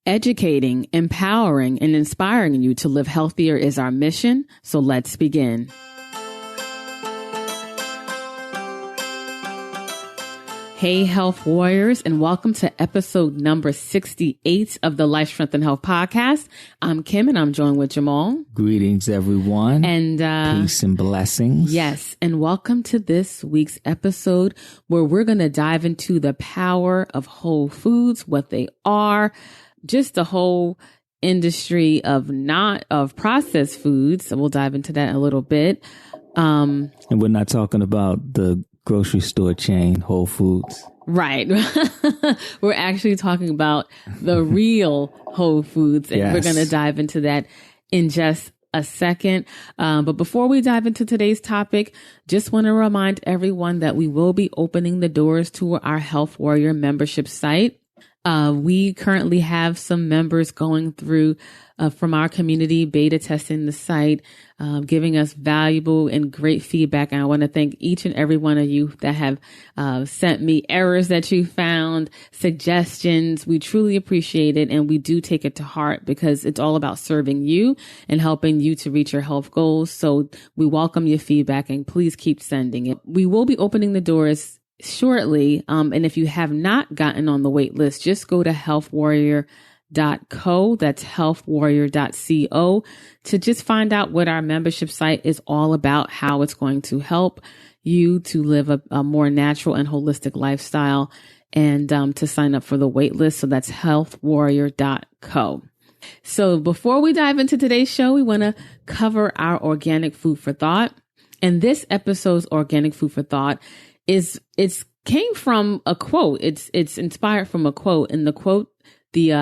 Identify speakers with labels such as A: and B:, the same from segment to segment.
A: Educating, empowering, and inspiring you to live healthier is our mission. So let's begin. Hey, health warriors, and welcome to episode number 68 of the Life, Strength, and Health podcast. I'm Kim, and I'm joined with Jamal.
B: Greetings, everyone.
A: And
B: peace and blessings.
A: Yes, and welcome to this week's episode where we're going to dive into the power of whole foods, what they are, just the whole industry of processed foods. So we'll dive into that a little bit.
B: And we're not talking about the grocery store chain, Whole Foods.
A: Right. We're actually talking about the real Whole Foods. And
B: Yes.
A: We're going to dive into that in just a second. But before we dive into today's topic, just want to remind everyone that we will be opening the doors to our Health Warrior membership site. We currently have some members going through from our community, beta testing the site, giving us valuable and great feedback. And I want to thank each and every one of you that have sent me errors that you found, suggestions. We truly appreciate it. And we do take it to heart because it's all about serving you and helping you to reach your health goals. So we welcome your feedback and please keep sending it. We will be opening the doors shortly. And if you have not gotten on the wait list, just go to healthwarrior.co. That's healthwarrior.co to just find out what our membership site is all about, how it's going to help you to live a more natural and holistic lifestyle, and to sign up for the wait list. So that's healthwarrior.co. So before we dive into today's show, we want to cover our organic food for thought. And this episode's organic food for thought came from a quote. It's inspired from a quote. And the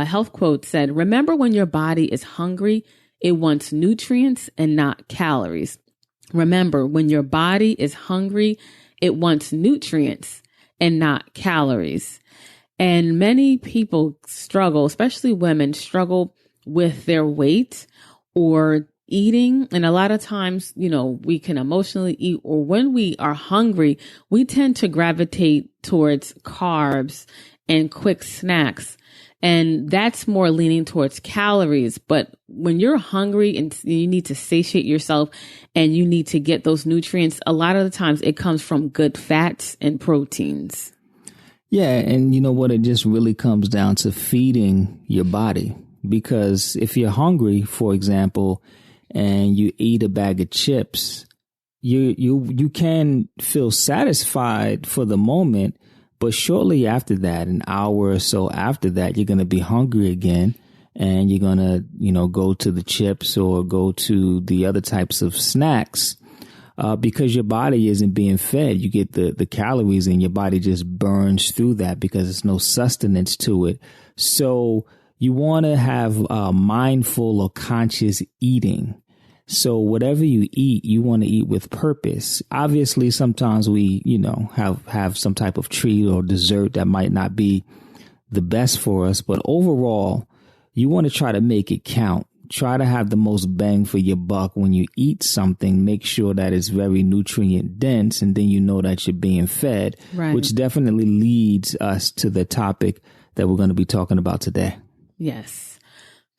A: health quote said, "Remember, when your body is hungry, it wants nutrients and not calories." Remember, when your body is hungry, it wants nutrients and not calories. And many people struggle, especially women, struggle with their weight or eating. And a lot of times, we can emotionally eat, or when we are hungry, we tend to gravitate towards carbs and quick snacks. And that's more leaning towards calories. But when you're hungry and you need to satiate yourself and you need to get those nutrients, a lot of the times it comes from good fats and proteins.
B: Yeah. And you know what? It just really comes down to feeding your body. Because if you're hungry, for example, and you eat a bag of chips, you can feel satisfied for the moment, but shortly after that, an hour or so after that, you're going to be hungry again, and you're going to, go to the chips or go to the other types of snacks, because your body isn't being fed. You get the calories and your body just burns through that because there's no sustenance to it. So you want to have mindful or conscious eating. So whatever you eat, you want to eat with purpose. Obviously, sometimes we, have some type of treat or dessert that might not be the best for us. But overall, you want to try to make it count. Try to have the most bang for your buck when you eat something. Make sure that it's very nutrient dense, and then you know that you're being fed,
A: right,
B: which definitely leads us to the topic that we're going to be talking about today.
A: Yes.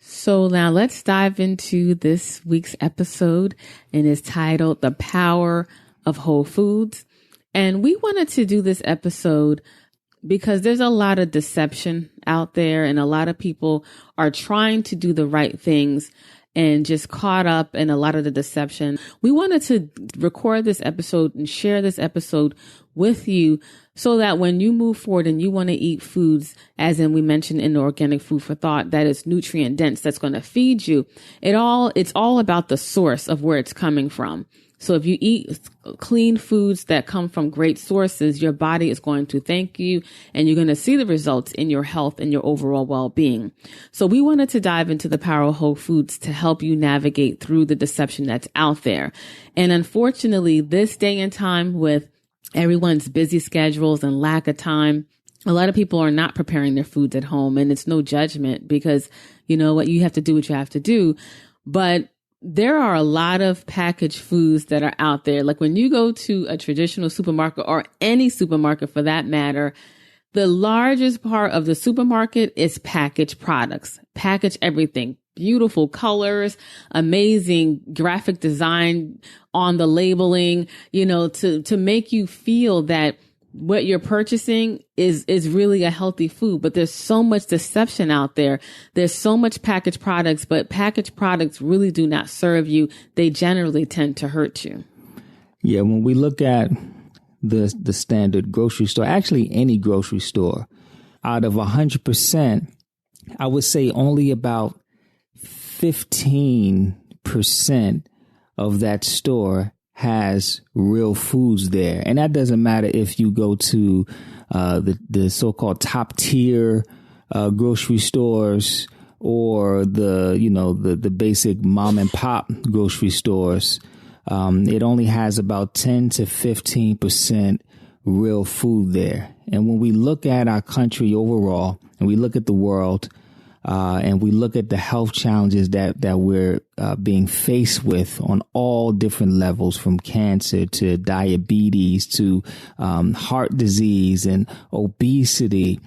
A: So now let's dive into this week's episode, and it's titled The Power of Whole Foods. And we wanted to do this episode because there's a lot of deception out there, and a lot of people are trying to do the right things and just caught up in a lot of the deception. We wanted to record this episode and share this episode with you so that when you move forward and you want to eat foods, as in we mentioned in the organic food for thought, that is nutrient dense, that's going to feed you, it's all about the source of where it's coming from. So if you eat clean foods that come from great sources, your body is going to thank you, and you're going to see the results in your health and your overall well-being. So we wanted to dive into the power of whole foods to help you navigate through the deception that's out there. And unfortunately, this day and time, with everyone's busy schedules and lack of time, a lot of people are not preparing their foods at home, and it's no judgment because you know what, you have to do what you have to do. But there are a lot of packaged foods that are out there. Like when you go to a traditional supermarket or any supermarket for that matter, The largest part of the supermarket is packaged products, packaged everything. Beautiful colors, amazing graphic design on the labeling, to make you feel that what you're purchasing is really a healthy food. But there's so much deception out there. There's so much packaged products, but packaged products really do not serve you. They generally tend to hurt you.
B: Yeah, when we look at the standard grocery store, actually any grocery store, out of 100%, I would say only about 15% of that store has real foods there. And that doesn't matter if you go to the so-called top tier grocery stores or the basic mom and pop grocery stores. It only has about 10 to 15% real food there. And when we look at our country overall and we look at the world, and we look at the health challenges that we're being faced with on all different levels, from cancer to diabetes to heart disease and obesity,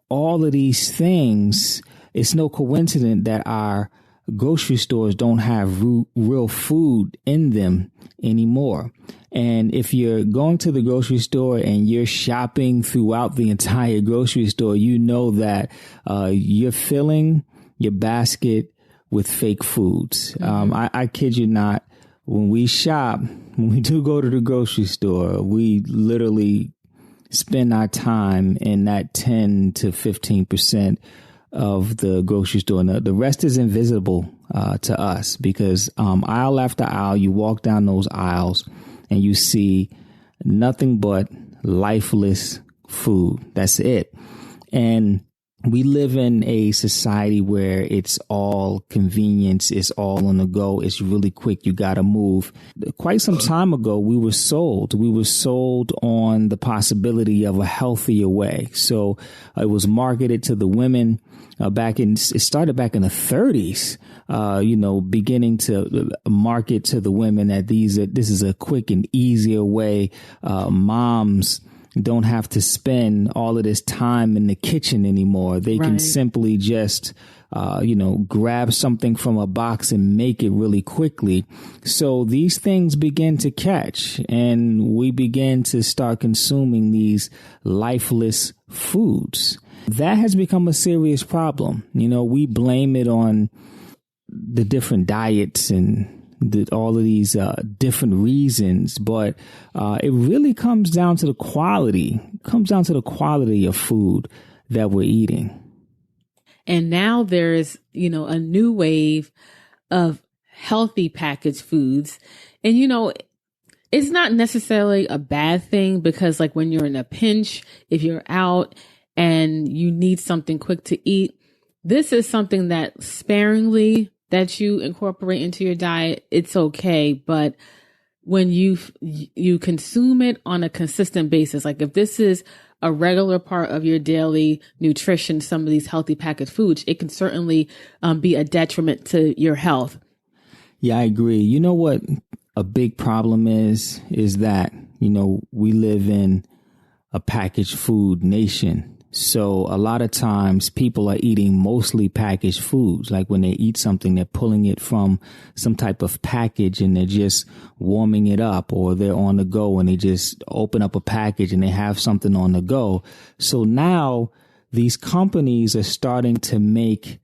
B: all of these things, it's no coincidence that our grocery stores don't have real food in them anymore. And if you're going to the grocery store and you're shopping throughout the entire grocery store, you know that you're filling your basket with fake foods. I kid you not. When we shop, when we do go to the grocery store, we literally spend our time in that 10 to 15% of the grocery store. And the rest is invisible to us because aisle after aisle, you walk down those aisles and you see nothing but lifeless food. That's it. And we live in a society where it's all convenience. It's all on the go. It's really quick. You got to move. Quite some time ago, we were sold on the possibility of a healthier way. So it was marketed to the women it started back in the 30s, beginning to market to the women that this is a quick and easier way. Moms don't have to spend all of this time in the kitchen anymore. They can simply just, grab something from a box and make it really quickly. So these things begin to catch and we begin to start consuming these lifeless foods. That has become a serious problem. We blame it on the different diets and all of these different reasons, but it really comes down to the quality. It comes down to the quality of food that we're eating.
A: And now there's, a new wave of healthy packaged foods. And, it's not necessarily a bad thing because like when you're in a pinch, if you're out and you need something quick to eat, this is something that sparingly that you incorporate into your diet, it's okay. But when you consume it on a consistent basis, like if this is a regular part of your daily nutrition, some of these healthy packaged foods, it can certainly be a detriment to your health.
B: Yeah, I agree. You know what a big problem is that, we live in a packaged food nation. So a lot of times people are eating mostly packaged foods. Like when they eat something, they're pulling it from some type of package and they're just warming it up, or they're on the go and they just open up a package and they have something on the go. So now these companies are starting to make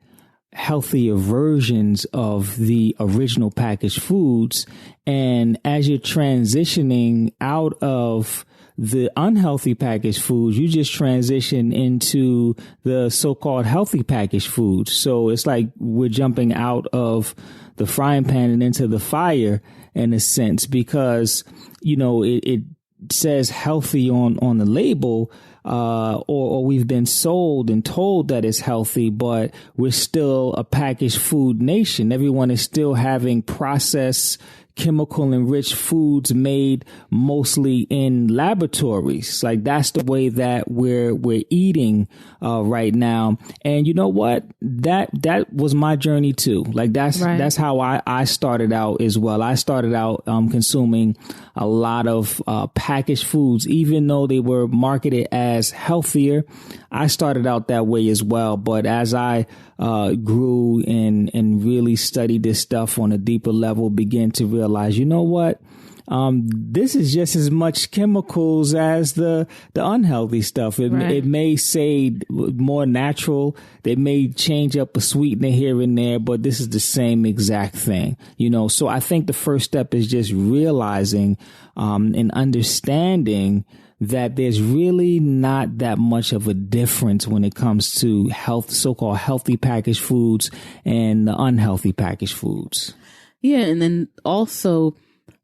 B: healthier versions of the original packaged foods. And as you're transitioning out of the unhealthy packaged foods, you just transition into the so-called healthy packaged foods. So it's like we're jumping out of the frying pan and into the fire in a sense, because, it says healthy on the label, or we've been sold and told that it's healthy, but we're still a packaged food nation. Everyone is still having processed chemical enriched foods made mostly in laboratories. Like that's the way that we're eating right now. And you know what? That was my journey too. Like that's how I started out as well. I started out consuming a lot of packaged foods, even though they were marketed as healthier. I started out that way as well. But as I grew and really studied this stuff on a deeper level, began to realize, you know what? This is just as much chemicals as the unhealthy stuff. It may say more natural. They may change up a sweetener here and there, but this is the same exact thing, you know. So I think the first step is just realizing and understanding that there's really not that much of a difference when it comes to so-called healthy packaged foods and the unhealthy packaged foods.
A: Yeah. And then also,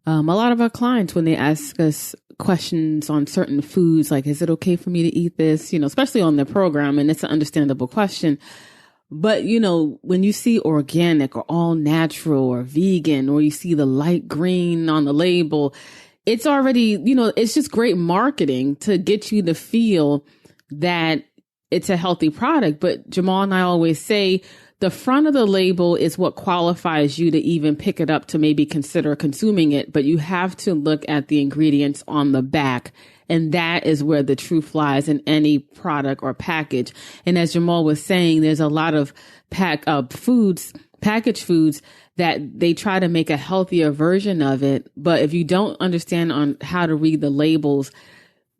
A: a lot of our clients, when they ask us questions on certain foods, like, is it okay for me to eat this? You know, especially on their program, and it's an understandable question. But, you know, when you see organic or all natural or vegan, or you see the light green on the label, it's already, you know, it's just great marketing to get you to feel that it's a healthy product. But Jamal and I always say the front of the label is what qualifies you to even pick it up to maybe consider consuming it. But you have to look at the ingredients on the back. And that is where the truth lies in any product or package. And as Jamal was saying, there's a lot of packaged foods that they try to make a healthier version of it. But if you don't understand on how to read the labels,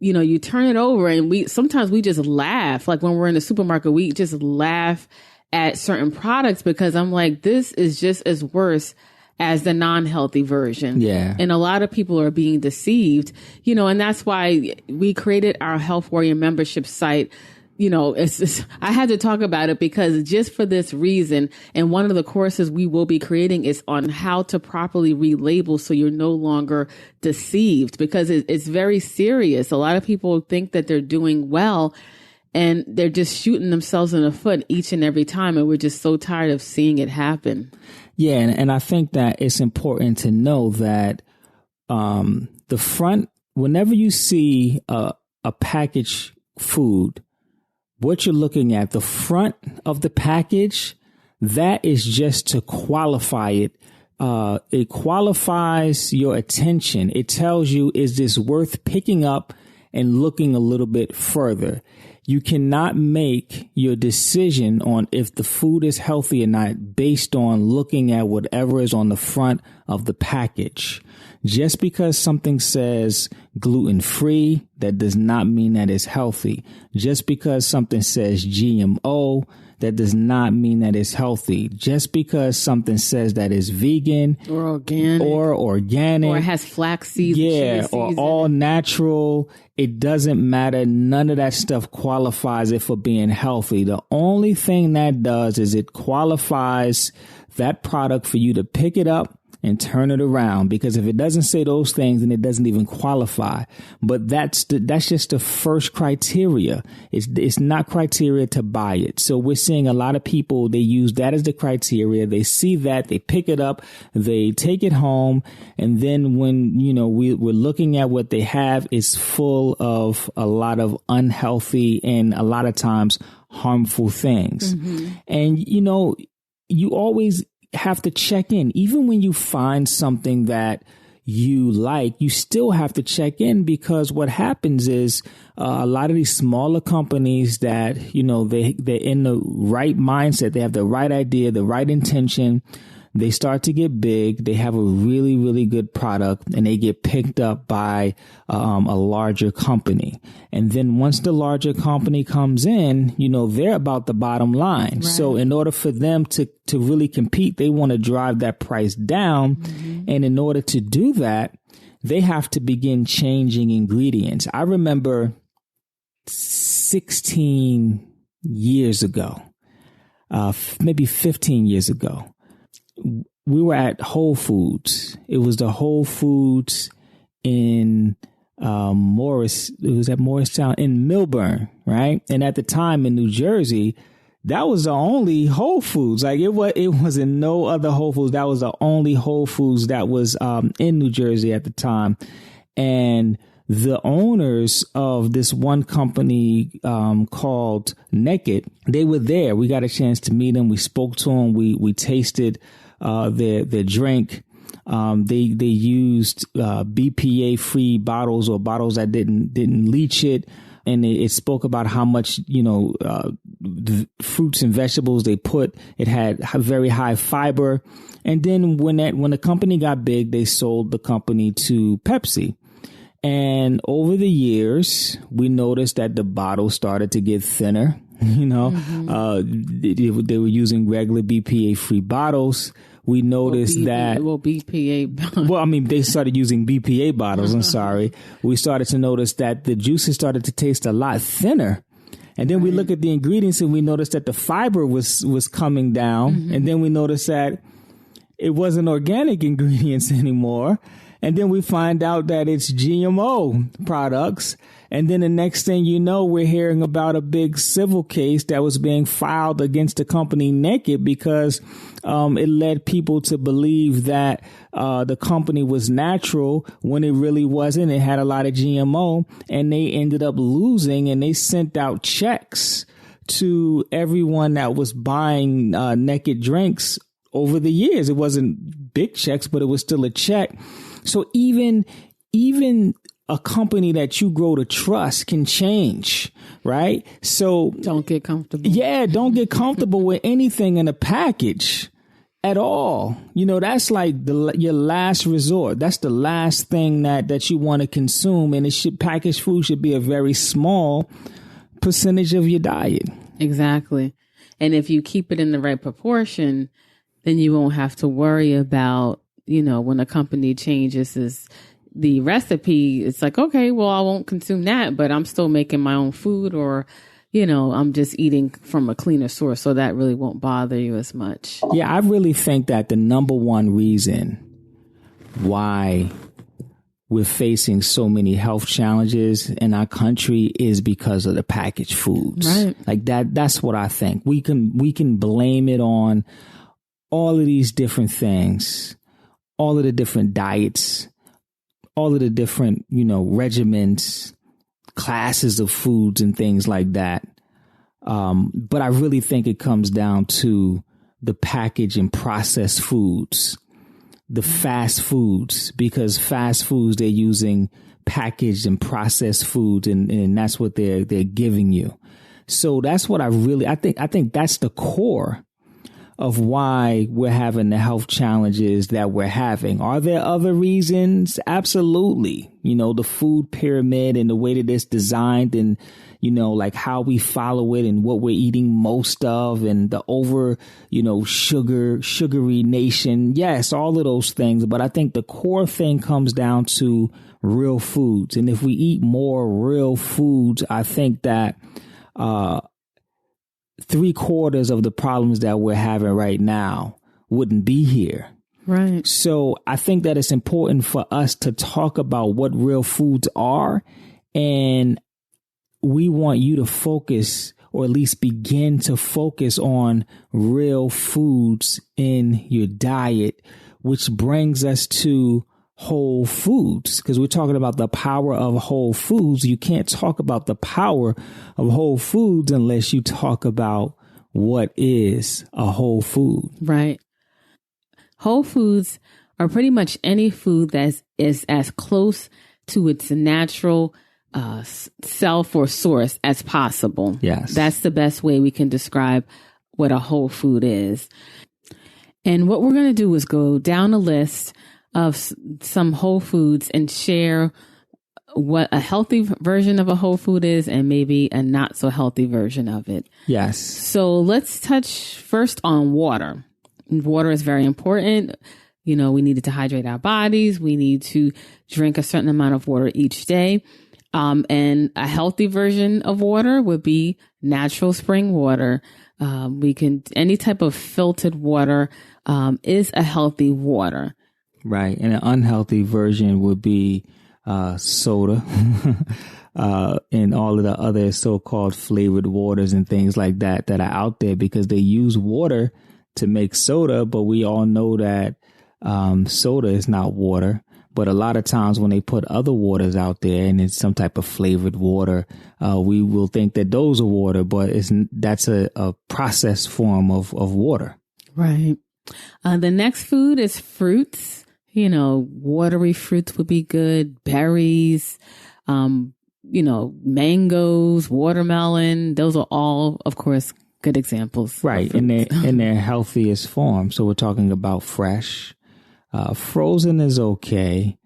A: you know, you turn it over and sometimes we just laugh. Like when we're in the supermarket, we just laugh at certain products because I'm like, this is just as worse as the non-healthy version.
B: Yeah.
A: And a lot of people are being deceived, you know, and that's why we created our Health Warrior membership site. You know, I had to talk about it because just for this reason, and one of the courses we will be creating is on how to properly read labels so you're no longer deceived, because it's very serious. A lot of people think that they're doing well and they're just shooting themselves in the foot each and every time. And we're just so tired of seeing it happen.
B: Yeah. And I think that it's important to know that the front, whenever you see a packaged food, what you're looking at, the front of the package, that is just to qualify it. It qualifies your attention. It tells you, is this worth picking up and looking a little bit further? You cannot make your decision on if the food is healthy or not based on looking at whatever is on the front of the package. Just because something says gluten-free, that does not mean that it's healthy. Just because something says GMO, that does not mean that it's healthy. Just because something says that it's vegan
A: or organic
B: or
A: it has flax seeds,
B: or all natural, it doesn't matter. None of that stuff qualifies it for being healthy. The only thing that does is it qualifies that product for you to pick it up and turn it around, because if it doesn't say those things, then it doesn't even qualify. But that's just the first criteria. It's not criteria to buy it. So we're seeing a lot of people, they use that as the criteria. They see that, they pick it up, they take it home, and then when, you know, we're looking at what they have, it's full of a lot of unhealthy and a lot of times harmful things. Mm-hmm. And, you know, you always have to check in. Even when you find something that you like, you still have to check in, because what happens is a lot of these smaller companies that, you know, they're in the right mindset, they have the right idea, the right intention. They start to get big. They have a really, really good product, and they get picked up by a larger company. And then once the larger company comes in, you know, they're about the bottom line. Right. So in order for them to really compete, they want to drive that price down. Mm-hmm. And in order to do that, they have to begin changing ingredients. I remember 16 years ago, maybe 15 years ago, we were at Whole Foods. It was the Whole Foods in Morristown in Milburn, right? And at the time in New Jersey, that was the only Whole Foods. Like it wasn't no other Whole Foods. That was the only Whole Foods that was in New Jersey at the time. And the owners of this one company called Naked, they were there. We got a chance to meet them. We spoke to them. We tasted their drink. They used BPA free bottles, or bottles that didn't leach it. And it spoke about how much, the fruits and vegetables they put. It had very high fiber. And then when the company got big, they sold the company to Pepsi. And over the years, we noticed that the bottle started to get thinner. They were using regular BPA free bottles. We noticed BPA. Well, I mean, they started using BPA bottles. I'm sorry. We started to notice that the juices started to taste a lot thinner. And then we look at the ingredients and we noticed that the fiber was coming down. And then we noticed that it wasn't organic ingredients anymore. And then we find out that it's GMO products. And then the next thing you know, we're hearing about a big civil case that was being filed against the company Naked because it led people to believe that the company was natural when it really wasn't. It had a lot of GMO, and they ended up losing, and they sent out checks to everyone that was buying Naked drinks over the years. It wasn't big checks, but it was still a check. So even a company that you grow to trust can change, right? So
A: don't get comfortable.
B: Yeah, don't get comfortable with anything in a package at all. That's like your last resort. That's the last thing that you want to consume. And packaged food should be a very small percentage of your diet.
A: Exactly. And if you keep it in the right proportion, then you won't have to worry about, when a company changes the recipe, it's like, okay, well, I won't consume that, but I'm still making my own food, or, I'm just eating from a cleaner source. So that really won't bother you as much.
B: Yeah, I really think that the number one reason why we're facing so many health challenges in our country is because of the packaged foods.
A: Right.
B: Like that's what I think. We can blame it on all of these different things, all of the different diets, all of the different, regimens, classes of foods and things like that. But I really think it comes down to the packaged and processed foods, the fast foods, because fast foods, they're using packaged and processed foods, and that's what they're giving you. So that's what I think that's the core of why we're having the health challenges that we're having. Are there other reasons? Absolutely. The food pyramid and the way that it's designed, and, like how we follow it and what we're eating most of, and the sugary nation. Yes, all of those things. But I think the core thing comes down to real foods. And if we eat more real foods, I think that, 3/4 of the problems that we're having right now wouldn't be here.
A: Right.
B: So I think that it's important for us to talk about what real foods are. And we want you to focus, or at least begin to focus, on real foods in your diet, which brings us to whole foods, because we're talking about the power of whole foods. You can't talk about the power of whole foods unless you talk about what is a whole food.
A: Right. Whole foods are pretty much any food that is as close to its natural self or source as possible.
B: Yes.
A: That's the best way we can describe what a whole food is. And what we're going to do is go down a list of some whole foods and share what a healthy version of a whole food is and maybe a not so healthy version of it.
B: Yes.
A: So let's touch first on water. Water is very important. We need to hydrate our bodies. We need to drink a certain amount of water each day. And a healthy version of water would be natural spring water. Any type of filtered water is a healthy water.
B: Right. And an unhealthy version would be soda, and all of the other so-called flavored waters and things like that are out there, because they use water to make soda. But we all know that soda is not water. But a lot of times when they put other waters out there and it's some type of flavored water, we will think that those are water, but that's a processed form of water.
A: Right. The next food is fruits. Watery fruits would be good. Berries, mangoes, watermelon. Those are all, of course, good examples.
B: Right. In their healthiest form. So we're talking about fresh. Frozen is okay.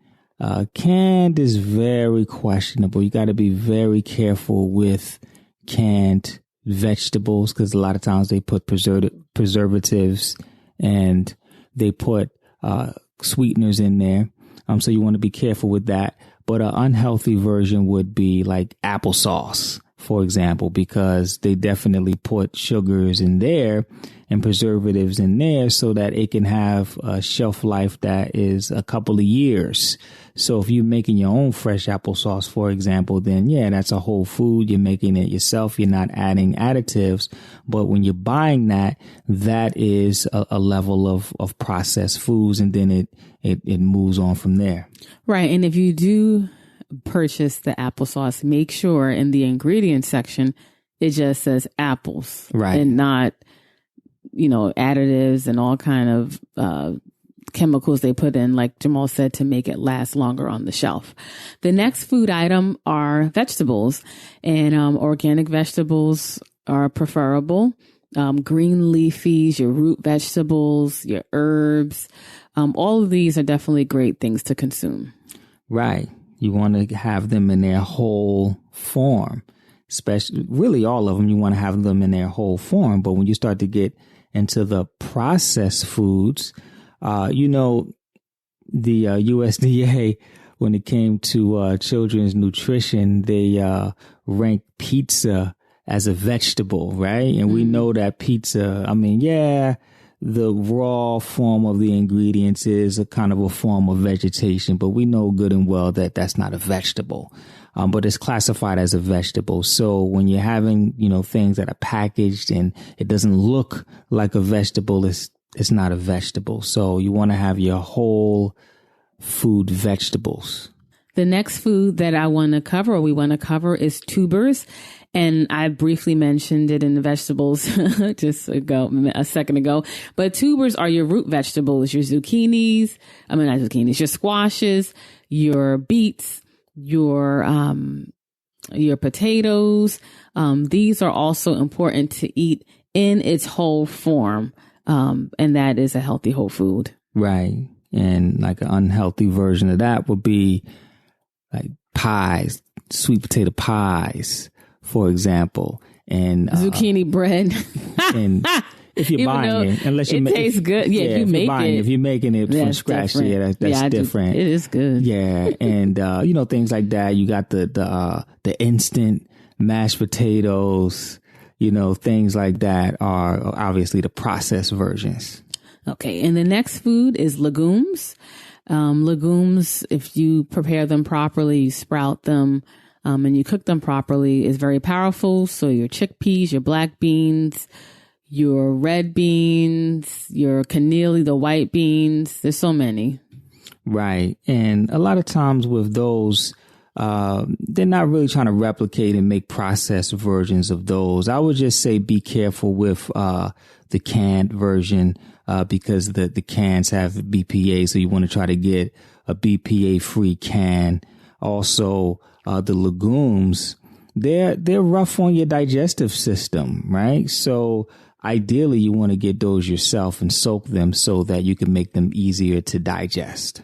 B: Canned is very questionable. You got to be very careful with canned vegetables, because a lot of times they put preservatives and they put sweeteners in there. So you want to be careful with that. But an unhealthy version would be like applesauce, for example, because they definitely put sugars in there and preservatives in there so that it can have a shelf life that is a couple of years. So if you're making your own fresh applesauce, for example, then yeah, that's a whole food. You're making it yourself. You're not adding additives. But when you're buying that is a level of processed foods, and then it moves on from there.
A: Right. And if you do purchase the applesauce, make sure in the ingredients section, it just says apples.
B: Right.
A: And not, additives and all kind of chemicals they put in, like Jamal said, to make it last longer on the shelf. The next food item are vegetables, and organic vegetables are preferable. Green leafies, your root vegetables, your herbs, all of these are definitely great things to consume.
B: Right. You want to have them in their whole form, especially really all of them. You want to have them in their whole form. But when you start to get into the processed foods, the USDA, when it came to children's nutrition, they ranked pizza as a vegetable, right? And we know that pizza, the raw form of the ingredients is a kind of a form of vegetation, but we know good and well that that's not a vegetable. But it's classified as a vegetable. So when you're having, things that are packaged and it doesn't look like a vegetable, it's not a vegetable. So you want to have your whole food vegetables. The
A: next food that we want to cover is tubers. And I briefly mentioned it in the vegetables just a second ago. But tubers are your root vegetables, your zucchinis, your squashes, your beets, your potatoes. These are also important to eat in its whole form. And that is a healthy whole food.
B: Right. And like an unhealthy version of that would be like pies, sweet potato pies, for example, and
A: zucchini bread.
B: And if you're buying it, unless you
A: tastes good, if
B: you're making it from scratch,
A: different.
B: that's different.
A: It is good.
B: Yeah, and things like that. You got the instant mashed potatoes. Things like that are obviously the processed versions.
A: Okay, and the next food is legumes. Legumes, if you prepare them properly, you sprout them, and you cook them properly, is very powerful. So your chickpeas, your black beans, your red beans, your cannellini, the white beans, there's so many.
B: Right. And a lot of times with those, they're not really trying to replicate and make processed versions of those. I would just say be careful with the canned version, because the cans have BPA. So you want to try to get a BPA free can. Also, the legumes, they're rough on your digestive system, right? So ideally you want to get those yourself and soak them so that you can make them easier to digest.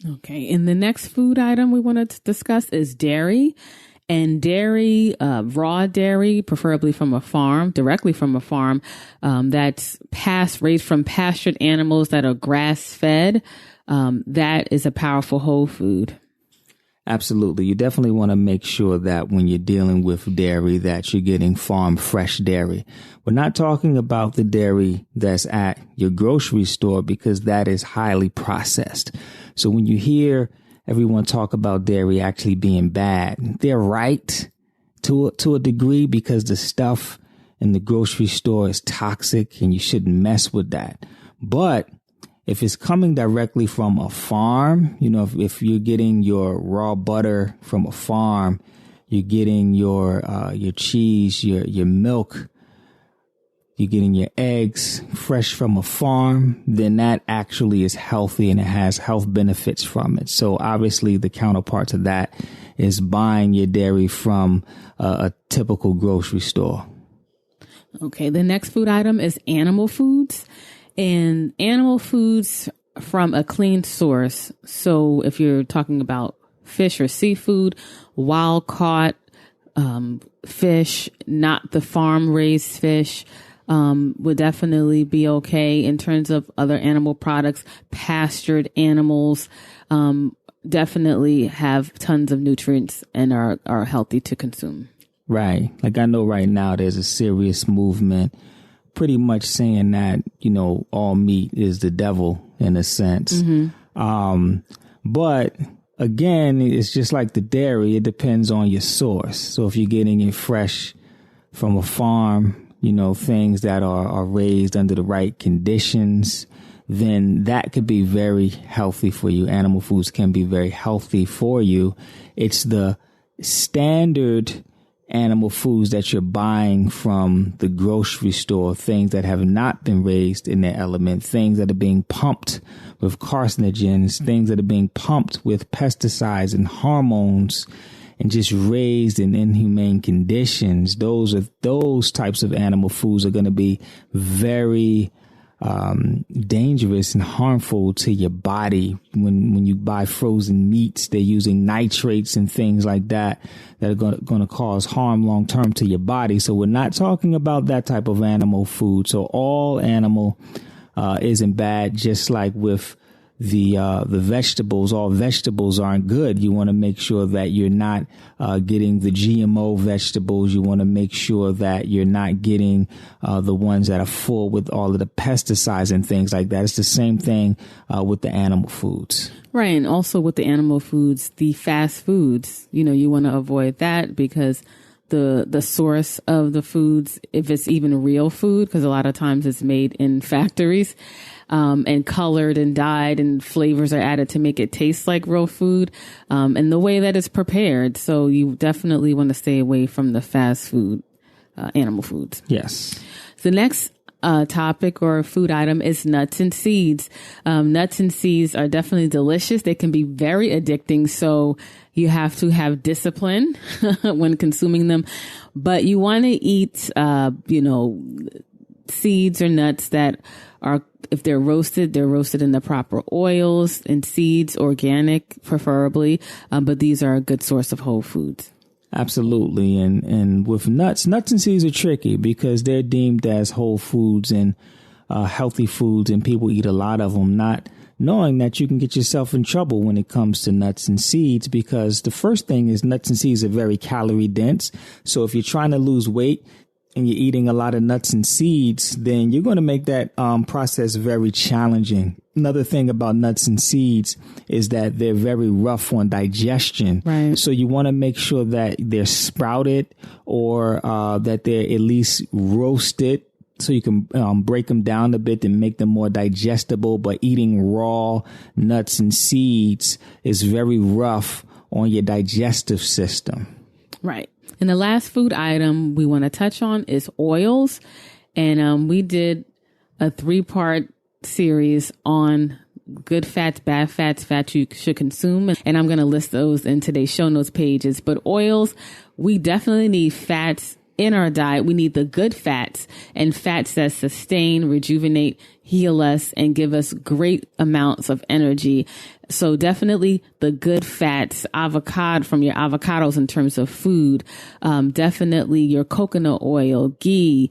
A: Okay. And the next food item we want to discuss is dairy. And dairy, raw dairy, preferably from a farm, directly from a farm, that's raised from pastured animals that are grass fed. That is a powerful whole food.
B: Absolutely. You definitely want to make sure that when you're dealing with dairy, that you're getting farm fresh dairy. We're not talking about the dairy that's at your grocery store, because that is highly processed. So when you hear everyone talk about dairy actually being bad. They're right to a degree, because the stuff in the grocery store is toxic and you shouldn't mess with that. But if it's coming directly from a farm, if you're getting your raw butter from a farm, you're getting your cheese, your milk, you're getting your eggs fresh from a farm, then that actually is healthy and it has health benefits from it. So obviously the counterpart to that is buying your dairy from a typical grocery store.
A: Okay, the next food item is animal foods, and animal foods from a clean source. So if you're talking about fish or seafood, wild caught fish, not the farm raised fish, would definitely be okay. In terms of other animal products, pastured animals definitely have tons of nutrients and are healthy to consume.
B: Right. Like I know right now there's a serious movement pretty much saying that, all meat is the devil in a sense. Mm-hmm. But again, it's just like the dairy. It depends on your source. So if you're getting it fresh from a farm, things that are raised under the right conditions, then that could be very healthy for you. Animal foods can be very healthy for you. It's the standard animal foods that you're buying from the grocery store, things that have not been raised in their element, things that are being pumped with carcinogens, things that are being pumped with pesticides and hormones and just raised in inhumane conditions. Those types of animal foods are going to be very dangerous and harmful to your body. When you buy frozen meats, they're using nitrates and things like that are going to cause harm long term to your body. So we're not talking about that type of animal food. So all animal isn't bad, just like with the vegetables. All vegetables aren't good. You want to make sure that you're not getting the GMO vegetables. You want to make sure that you're not getting the ones that are full with all of the pesticides and things like that. It's the same thing with the animal foods.
A: Right. And also with the animal foods, the fast foods, you want to avoid that, because the source of the foods, if it's even real food, because a lot of times it's made in factories, and colored and dyed, and flavors are added to make it taste like real food, and the way that it's prepared. So you definitely want to stay away from the fast food, animal foods.
B: Yes.
A: The next topic or food item is nuts and seeds. Nuts and seeds are definitely delicious. They can be very addicting. So you have to have discipline when consuming them, but you want to eat, seeds or nuts that are, if they're roasted in the proper oils, and seeds, organic, preferably. But these are a good source of whole foods.
B: Absolutely. And with nuts and seeds are tricky because they're deemed as whole foods and healthy foods, and people eat a lot of them, not knowing that you can get yourself in trouble when it comes to nuts and seeds, because the first thing is nuts and seeds are very calorie dense. So if you're trying to lose weight and you're eating a lot of nuts and seeds, then you're going to make that process very challenging. Another thing about nuts and seeds is that they're very rough on digestion.
A: Right.
B: So you want to make sure that they're sprouted or that they're at least roasted, so you can break them down a bit and make them more digestible. But eating raw nuts and seeds is very rough on your digestive system.
A: Right. And the last food item we want to touch on is oils. And we did a 3-part series on good fats, bad fats, fats you should consume. And I'm going to list those in today's show notes pages. But oils, we definitely need fats in our diet. We need the good fats, and fats that sustain, rejuvenate, heal us, and give us great amounts of energy. So definitely the good fats, avocado from your avocados in terms of food, definitely your coconut oil, ghee,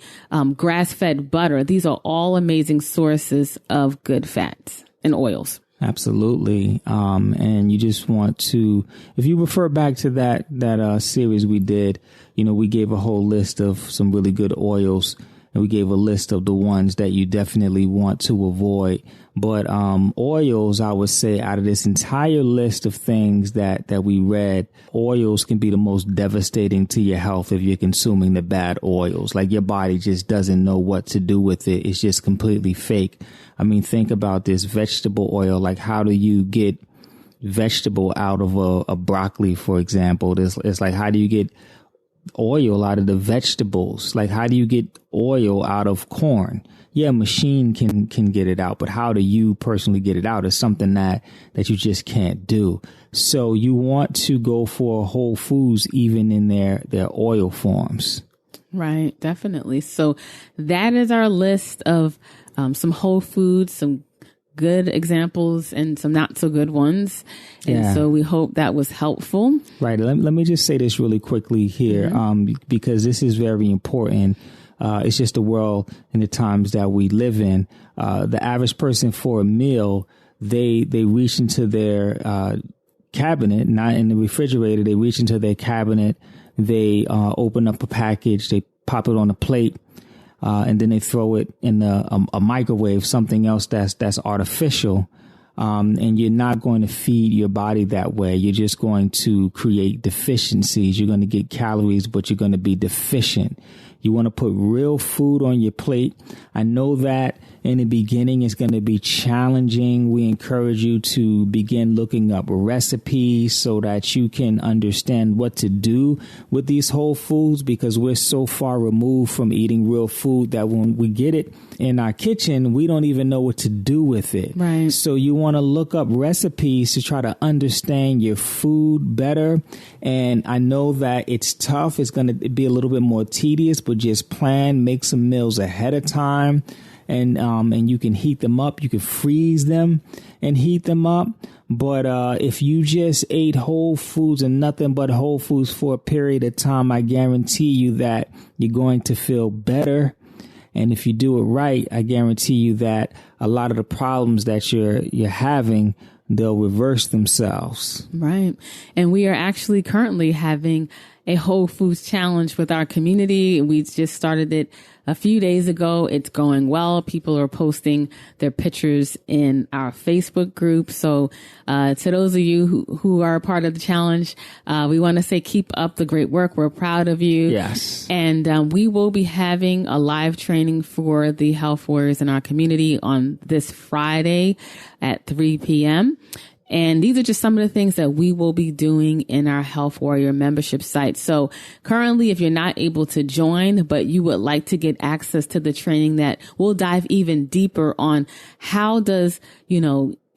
A: grass-fed butter. These are all amazing sources of good fats and oils.
B: Absolutely. And you just want to, if you refer back to that series we did, we gave a whole list of some really good oils and we gave a list of the ones that you definitely want to avoid. But oils, I would say, out of this entire list of things that we read, oils can be the most devastating to your health if you're consuming the bad oils. Like, your body just doesn't know what to do with it. It's just completely fake. I mean, think about this vegetable oil. Like, how do you get vegetable out of a broccoli, for example? It's like, how do you get oil out of the vegetables? Like, how do you get oil out of corn? Yeah, a machine can get it out, but how do you personally get it out is something that you just can't do. So you want to go for whole foods, even in their oil forms. Right,
A: definitely. So that is our list of some whole foods, some good examples and some not so good ones. And so we hope that was helpful.
B: Right. Let me just say this really quickly here, because this is very important. It's just the world and the times that we live in. The average person for a meal, they reach into their cabinet, not in the refrigerator. They reach into their cabinet. They open up a package. They pop it on a plate. And then they throw it in a microwave, something else that's artificial. And you're not going to feed your body that way. You're just going to create deficiencies. You're going to get calories, but you're going to be deficient. You want to put real food on your plate. I know that in the beginning it's going to be challenging. We encourage you to begin looking up recipes so that you can understand what to do with these whole foods, because we're so far removed from eating real food that when we get it in our kitchen, we don't even know what to do with it.
A: Right.
B: So you want to look up recipes to try to understand your food better. And I know that it's tough. It's going to be a little bit more tedious, but just plan, make some meals ahead of time. And you can heat them up. You can freeze them and heat them up. But if you just ate whole foods and nothing but whole foods for a period of time, I guarantee you that you're going to feel better. And if you do it right, I guarantee you that a lot of the problems that you're having, they'll reverse themselves.
A: Right. And we are actually currently having a Whole Foods challenge with our community. We just started it a few days ago. It's going well. People are posting their pictures in our Facebook group. So to those of you who are a part of the challenge, we want to say keep up the great work. We're proud of you.
B: Yes.
A: And we will be having a live training for the health warriors in our community on this Friday at 3 p.m. And these are just some of the things that we will be doing in our Health Warrior membership site. So currently, if you're not able to join, but you would like to get access to the training, that we'll dive even deeper on how does,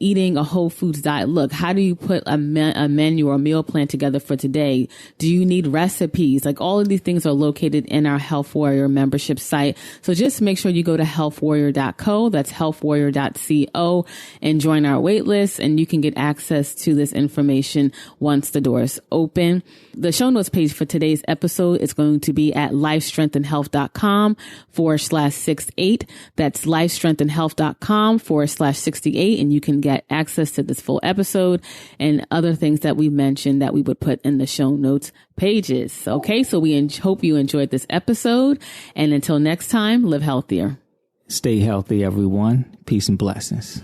A: eating a whole foods diet look? How do you put a menu or a meal plan together for today? Do you need recipes? Like, all of these things are located in our Health Warrior membership site. So just make sure you go to healthwarrior.co, that's healthwarrior.co, and join our wait list, and you can get access to this information once the doors open. The show notes page for today's episode is going to be at lifestrengthandhealth.com/68. That's lifestrengthandhealth.com/68. And you can get access to this full episode and other things that we mentioned that we would put in the show notes pages. Okay, so we hope you enjoyed this episode. And until next time, live healthier.
B: Stay healthy, everyone. Peace and blessings.